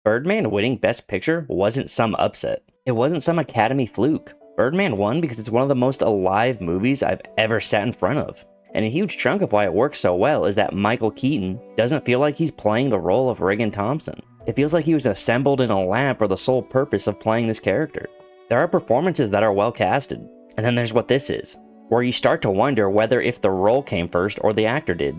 Birdman winning Best Picture wasn't some upset. It wasn't some Academy fluke. Birdman won because it's one of the most alive movies I've ever sat in front of. And a huge chunk of why it works so well is that Michael Keaton doesn't feel like he's playing the role of Riggan Thomson. It feels like he was assembled in a lab for the sole purpose of playing this character. There are performances that are well casted, and then there's what this is, where you start to wonder whether if the role came first or the actor did.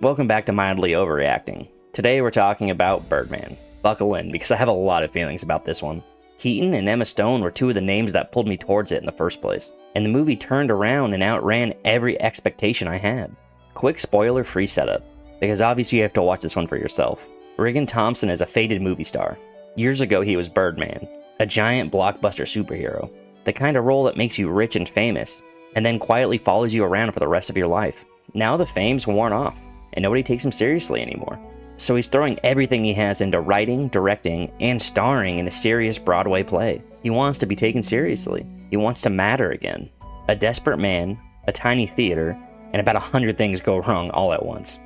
Welcome back to Mildly Overreacting. Today we're talking about Birdman. Buckle in, because I have a lot of feelings about this one. Keaton and Emma Stone were two of the names that pulled me towards it in the first place, and the movie turned around and outran every expectation I had. Quick spoiler-free setup, because obviously you have to watch this one for yourself. Riggan Thomson is a faded movie star. Years ago he was Birdman, a giant blockbuster superhero, the kind of role that makes you rich and famous, and then quietly follows you around for the rest of your life. Now the fame's worn off, and nobody takes him seriously anymore. So he's throwing everything he has into writing, directing, and starring in a serious Broadway play. He wants to be taken seriously. He wants to matter again. A desperate man, a tiny theater, and about 100 things go wrong all at once.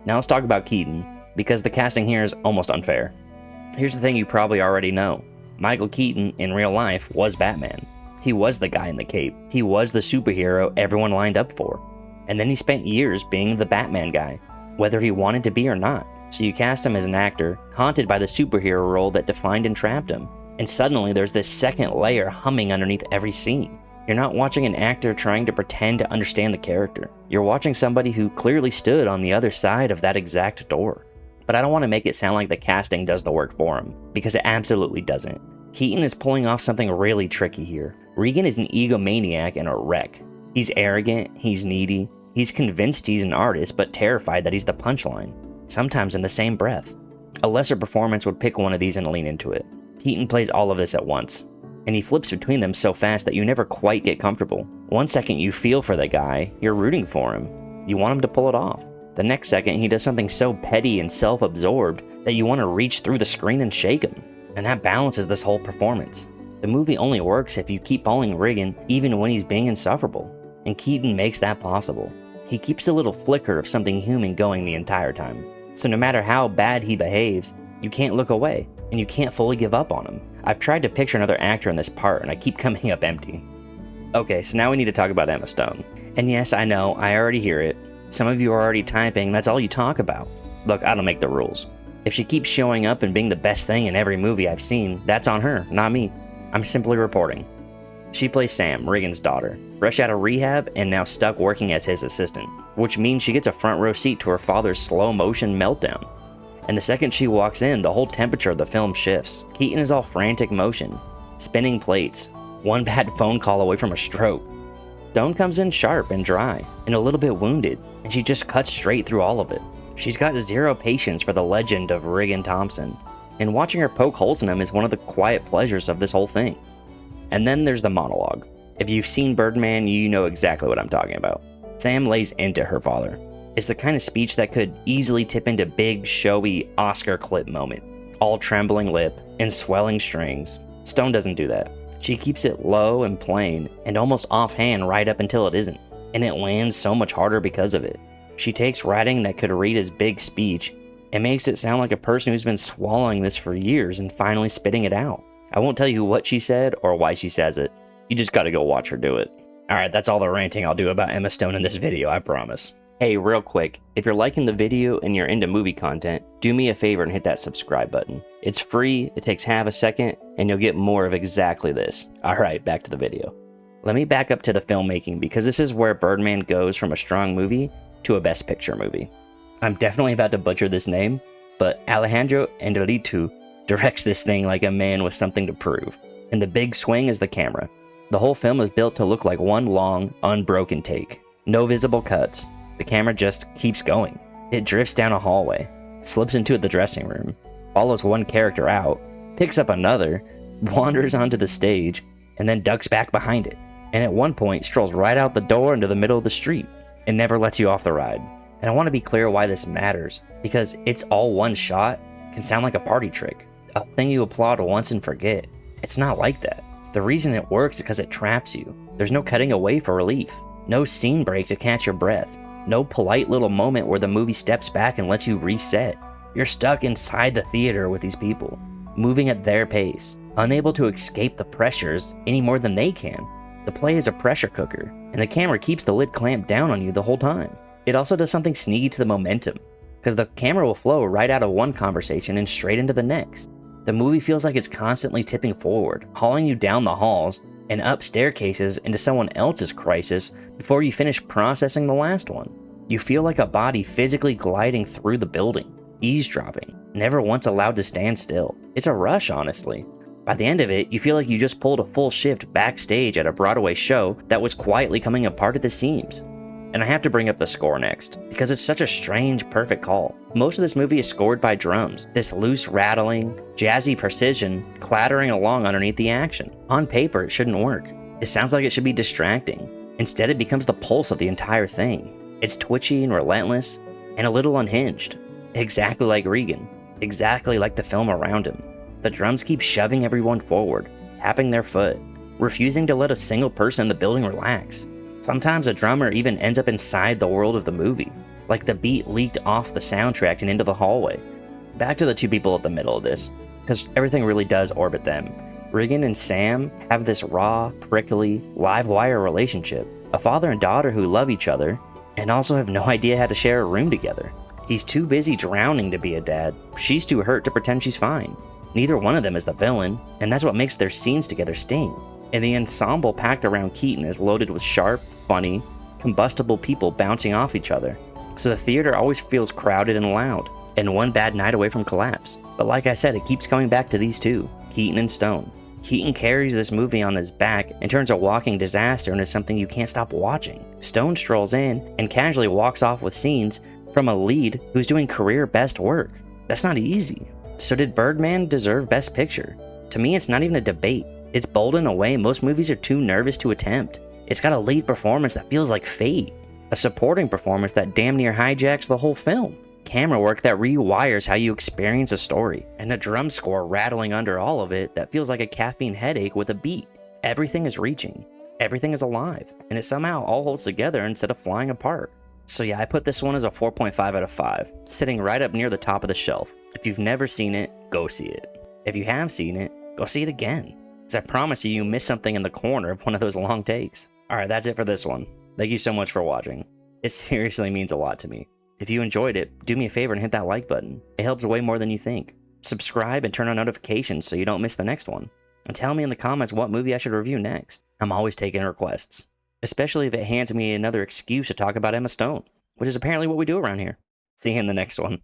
Now let's talk about Keaton, because the casting here is almost unfair. Here's the thing you probably already know. Michael Keaton, in real life, was Batman. He was the guy in the cape. He was the superhero everyone lined up for. And then he spent years being the Batman guy, whether he wanted to be or not. So you cast him as an actor, haunted by the superhero role that defined and trapped him. And suddenly there's this second layer humming underneath every scene. You're not watching an actor trying to pretend to understand the character. You're watching somebody who clearly stood on the other side of that exact door. But I don't want to make it sound like the casting does the work for him, because it absolutely doesn't. Keaton is pulling off something really tricky here. Riggan is an egomaniac and a wreck. He's arrogant, he's needy, he's convinced he's an artist, but terrified that he's the punchline. Sometimes in the same breath. A lesser performance would pick one of these and lean into it. Keaton plays all of this at once, and he flips between them so fast that you never quite get comfortable. One second you feel for the guy, you're rooting for him. You want him to pull it off. The next second he does something so petty and self-absorbed that you want to reach through the screen and shake him. And that balances this whole performance. The movie only works if you keep following Riggan even when he's being insufferable, and Keaton makes that possible. He keeps a little flicker of something human going the entire time. So no matter how bad he behaves, you can't look away, and you can't fully give up on him. I've tried to picture another actor in this part, and I keep coming up empty. Okay, so now we need to talk about Emma Stone. And yes, I know, I already hear it. Some of you are already typing, that's all you talk about. Look, I don't make the rules. If she keeps showing up and being the best thing in every movie I've seen, that's on her, not me. I'm simply reporting. She plays Sam, Riggan's daughter, fresh out of rehab and now stuck working as his assistant, which means she gets a front row seat to her father's slow motion meltdown. And the second she walks in, the whole temperature of the film shifts. Keaton is all frantic motion, spinning plates, one bad phone call away from a stroke. Stone comes in sharp and dry, and a little bit wounded, and she just cuts straight through all of it. She's got zero patience for the legend of Riggan Thomson, and watching her poke holes in him is one of the quiet pleasures of this whole thing. And then there's the monologue. If you've seen Birdman, you know exactly what I'm talking about. Sam lays into her father. It's the kind of speech that could easily tip into big, showy Oscar clip moment. All trembling lip and swelling strings. Stone doesn't do that. She keeps it low and plain and almost offhand right up until it isn't. And it lands so much harder because of it. She takes writing that could read as big speech and makes it sound like a person who's been swallowing this for years and finally spitting it out. I won't tell you what she said or why she says it. You just gotta go watch her do it. Alright, that's all the ranting I'll do about Emma Stone in this video, I promise. Hey, real quick, if you're liking the video and you're into movie content, do me a favor and hit that subscribe button. It's free, it takes half a second, and you'll get more of exactly this. Alright, back to the video. Let me back up to the filmmaking, because this is where Birdman goes from a strong movie to a Best Picture movie. I'm definitely about to butcher this name, but Alejandro González directs this thing like a man with something to prove. And the big swing is the camera. The whole film is built to look like one long, unbroken take. No visible cuts. The camera just keeps going. It drifts down a hallway, slips into the dressing room, follows one character out, picks up another, wanders onto the stage, and then ducks back behind it. And at one point strolls right out the door into the middle of the street. It never lets you off the ride. And I want to be clear why this matters, because it's all one shot can sound like a party trick. A thing you applaud once and forget. It's not like that. The reason it works is because it traps you. There's no cutting away for relief. No scene break to catch your breath. No polite little moment where the movie steps back and lets you reset. You're stuck inside the theater with these people, moving at their pace, unable to escape the pressures any more than they can. The play is a pressure cooker, and the camera keeps the lid clamped down on you the whole time. It also does something sneaky to the momentum, because the camera will flow right out of one conversation and straight into the next. The movie feels like it's constantly tipping forward, hauling you down the halls and up staircases into someone else's crisis before you finish processing the last one. You feel like a body physically gliding through the building, eavesdropping, never once allowed to stand still. It's a rush, honestly. By the end of it, you feel like you just pulled a full shift backstage at a Broadway show that was quietly coming apart at the seams. And I have to bring up the score next, because it's such a strange, perfect call. Most of this movie is scored by drums, this loose rattling, jazzy precision clattering along underneath the action. On paper, it shouldn't work. It sounds like it should be distracting. Instead, it becomes the pulse of the entire thing. It's twitchy and relentless, and a little unhinged. Exactly like Riggan. Exactly like the film around him. The drums keep shoving everyone forward, tapping their foot, refusing to let a single person in the building relax. Sometimes a drummer even ends up inside the world of the movie, like the beat leaked off the soundtrack and into the hallway. Back to the two people at the middle of this, because everything really does orbit them. Riggan and Sam have this raw, prickly, live wire relationship, a father and daughter who love each other, and also have no idea how to share a room together. He's too busy drowning to be a dad, she's too hurt to pretend she's fine. Neither one of them is the villain, and that's what makes their scenes together sting. And the ensemble packed around Keaton is loaded with sharp, funny, combustible people bouncing off each other. So the theater always feels crowded and loud, and one bad night away from collapse. But like I said, it keeps coming back to these two, Keaton and Stone. Keaton carries this movie on his back and turns a walking disaster into something you can't stop watching. Stone strolls in and casually walks off with scenes from a lead who's doing career best work. That's not easy. So did Birdman deserve Best Picture? To me, it's not even a debate. It's bold in a way most movies are too nervous to attempt. It's got a lead performance that feels like fate, a supporting performance that damn near hijacks the whole film, camera work that rewires how you experience a story, and a drum score rattling under all of it that feels like a caffeine headache with a beat. Everything is reaching, everything is alive, and it somehow all holds together instead of flying apart. So yeah, I put this one as a 4.5 out of 5, sitting right up near the top of the shelf. If you've never seen it, go see it. If you have seen it, go see it again. Because I promise you missed something in the corner of one of those long takes. Alright, that's it for this one. Thank you so much for watching. It seriously means a lot to me. If you enjoyed it, do me a favor and hit that like button. It helps way more than you think. Subscribe and turn on notifications so you don't miss the next one. And tell me in the comments what movie I should review next. I'm always taking requests. Especially if it hands me another excuse to talk about Emma Stone, which is apparently what we do around here. See you in the next one.